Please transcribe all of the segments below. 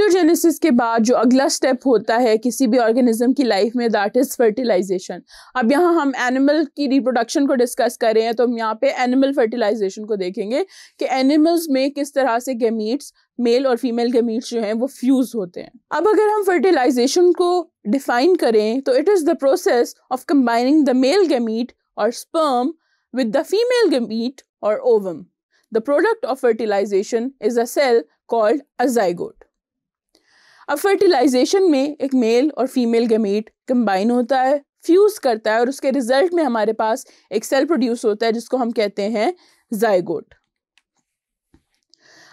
Gametogenesis के बाद जो अगला स्टेप होता है किसी भी ऑर्गेनिज्म की लाइफ में, दैट इज फर्टिलाइजेशन। अब यहाँ हम एनिमल की रिप्रोडक्शन को डिस्कस कर रहे हैं, तो हम यहाँ पे एनिमल फर्टिलाइजेशन को देखेंगे कि एनिमल्स में किस तरह से गैमीट्स, मेल और फीमेल गैमीट्स जो हैं वो फ्यूज होते हैं। अब अगर हम फर्टिलाइजेशन को डिफाइन करें तो it is the process of combining the male gamete और sperm with the female gamete or ovum. The product of fertilization is a cell called a zygote. अब fertilization में एक मेल और फीमेल गैमीट कंबाइन होता है, fuse करता है और उसके रिजल्ट में हमारे पास एक सेल प्रोड्यूस होता है जिसको हम कहते हैं जाइगोट।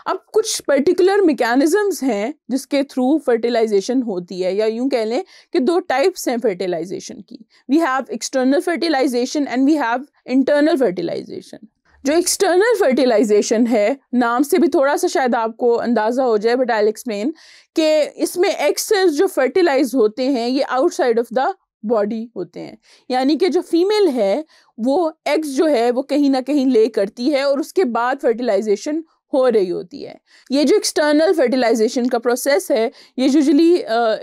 अब कुछ पर्टिकुलर मैकेनिज्म्स हैं जिसके थ्रू फर्टिलाइजेशन होती है, या यूं कह लें कि दो टाइप्स हैं फर्टिलाइजेशन की। We have external fertilisation and we have internal fertilisation. जो एक्सटर्नल फर्टिलाइजेशन है, नाम से भी थोड़ा सा शायद आपको अंदाज़ा हो जाए, बट आई विल एक्सप्लेन कि इसमें एग सेल्स जो फर्टिलाइज होते हैं ये आउटसाइड ऑफ द बॉडी होते हैं, यानी कि जो फीमेल है वो एग्स जो है वो कहीं ना कहीं ले करती है और उसके बाद फर्टिलाइजेशन हो रही होती है। ये जो एक्सटर्नल फर्टिलाइजेशन का प्रोसेस है ये यूजुअली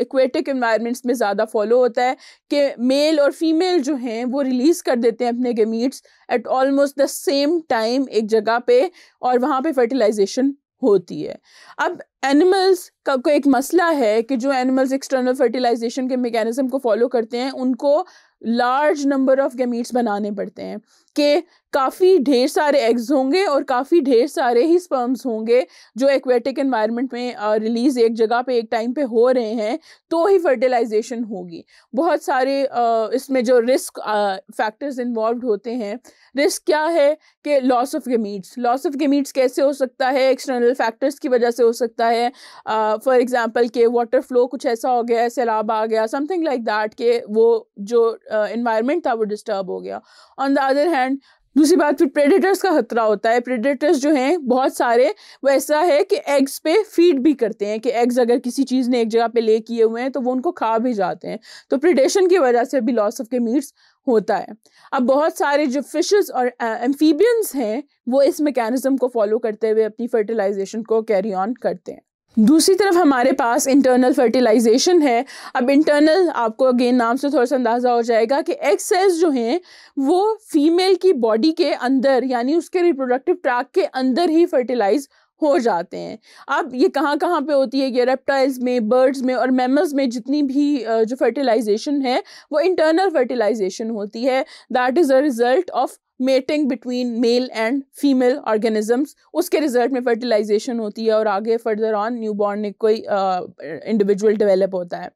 एक्वेटिक एनवायरनमेंट्स में ज़्यादा फॉलो होता है कि मेल और फीमेल जो हैं वो रिलीज़ कर देते हैं अपने gametes eight almost the same time एक जगह पे, और वहाँ पे फर्टिलाइजेशन होती है। अब एनिमल्स का कोई एक मसला है कि जो एनिमल्स एक्सटर्नल फर्टिलाइजेशन के मैकेनिज्म को फॉलो करते हैं उनको लार्ज नंबर ऑफ गैमीट्स बनाने पड़ते हैं कि काफ़ी ढेर सारे एग्स होंगे और काफ़ी ढेर सारे ही स्पर्म्स होंगे जो एक्वेटिक एनवायरनमेंट में रिलीज़ एक जगह पे एक टाइम पे हो रहे हैं, तो ही फर्टिलाइजेशन होगी। बहुत सारे इसमें जो रिस्क फैक्टर्स इन्वॉल्व होते हैं। रिस्क क्या है कि loss of gametes. Loss of gametes कैसे हो सकता है? एक्सटर्नल फैक्टर्स की वजह से हो सकता है। फॉर एग्जांपल कि वाटर फ्लो कुछ ऐसा हो गया, सैलाब आ गया, समथिंग लाइक दैट, कि वो जो एनवायरनमेंट था वो डिस्टर्ब हो गया। ऑन द अदर हैंड दूसरी बात, फिर प्रेडेटर्स का खतरा होता है। प्रेडेटर्स जो हैं बहुत सारे वो ऐसा है कि एग्स पे फीड भी करते हैं, कि एग्स अगर किसी चीज़ ने एक जगह पे ले किए हुए हैं तो वो उनको खा भी जाते हैं, तो प्रेडेशन की वजह से भी लॉस ऑफ गैमीट्स होता है। अब बहुत सारे जो फिशेस और एम्फीबियंस हैं वो इस मैकेनिज्म को फॉलो करते हुए अपनी फर्टिलाइजेशन को कैरी ऑन करते हैं। दूसरी तरफ हमारे पास इंटरनल फर्टिलाइजेशन है। अब इंटरनल आपको अगेन नाम से थोड़ा सा अंदाज़ा हो जाएगा कि एग सेल्स जो हैं वो फीमेल की बॉडी के अंदर, यानी उसके रिप्रोडक्टिव ट्रैक्ट के अंदर ही फर्टिलाइज हो जाते हैं। अब ये कहाँ कहाँ पे होती है? ये रेप्टाइल्स में, बर्ड्स में और मैमल्स में जितनी भी जो फर्टिलाइजेशन है वो इंटरनल फर्टिलाइजेशन होती है। That is a result of mating between male and female organisms. उसके रिजल्ट में फर्टिलाइजेशन होती है और आगे फर्दर ऑन न्यूबॉर्न कोई इंडिविजुअल डेवलप होता है।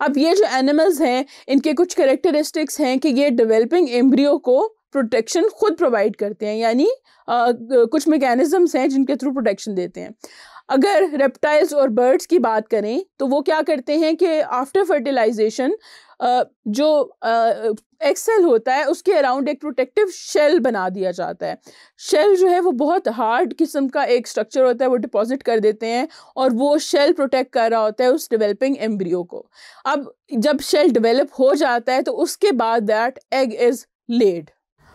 अब ये जो एनिमल्स हैं इनके कुछ कैरेक्टरिस्टिक्स हैं कि ये डेवलपिंग एम्ब्रियो को प्रोटेक्शन खुद प्रोवाइड करते हैं, यानी कुछ मैकेनिज्म्स हैं जिनके थ्रू प्रोटेक्शन देते हैं। अगर रेप्टाइल्स और बर्ड्स की बात करें तो वो क्या करते हैं कि आफ्टर फर्टिलाइजेशन जो एग सेल होता है उसके अराउंड एक प्रोटेक्टिव शेल बना दिया जाता है। शेल जो है वो बहुत हार्ड किस्म का एक स्ट्रक्चर होता है, वो डिपॉजिट कर देते हैं और वो शेल प्रोटेक्ट कर रहा होता है उस डेवलपिंग एम्ब्रियो को। अब जब शेल डेवलप हो जाता है तो उसके बाद that egg is laid.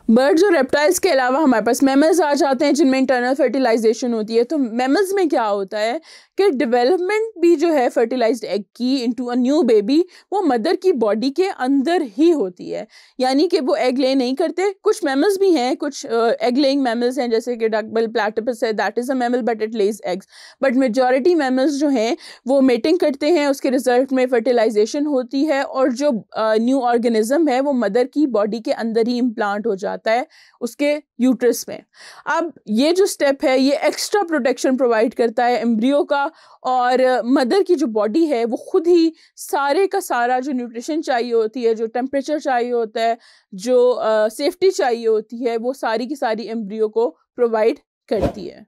Birds और रेप्टाइल्स के अलावा हमारे पास मैमल्स आ जाते हैं जिनमें इंटरनल फर्टिलाइजेशन होती है। तो मैमल्स में क्या होता है कि डेवलपमेंट भी जो है फर्टिलाइज्ड एग की इनटू अ न्यू बेबी वो मदर की बॉडी के अंदर ही होती है, यानी कि वो एग ले नहीं करते। कुछ मैमल्स भी हैं, कुछ एग लेइंग मैमल्स हैं जैसे कि डकबिल प्लैटिपस है, that is a mammal but it Lay's eggs. But majority mammals जो हैं वो मेटिंग करते हैं, उसके रिजल्ट में फर्टिलाइजेशन होती है और जो न्यू ऑर्गेनिज्म है वो मदर की बॉडी के अंदर ही इम्प्लांट हो जाता है उसके यूट्रस में। अब ये जो स्टेप है ये एक्स्ट्रा प्रोटेक्शन प्रोवाइड करता है एम्ब्रियो का, और मदर की जो बॉडी है वो खुद ही सारे का सारा जो न्यूट्रिशन चाहिए होती है, जो टेम्परेचर चाहिए होता है, जो सेफ्टी चाहिए होती है, वो सारी की सारी एम्ब्रियो को प्रोवाइड करती है।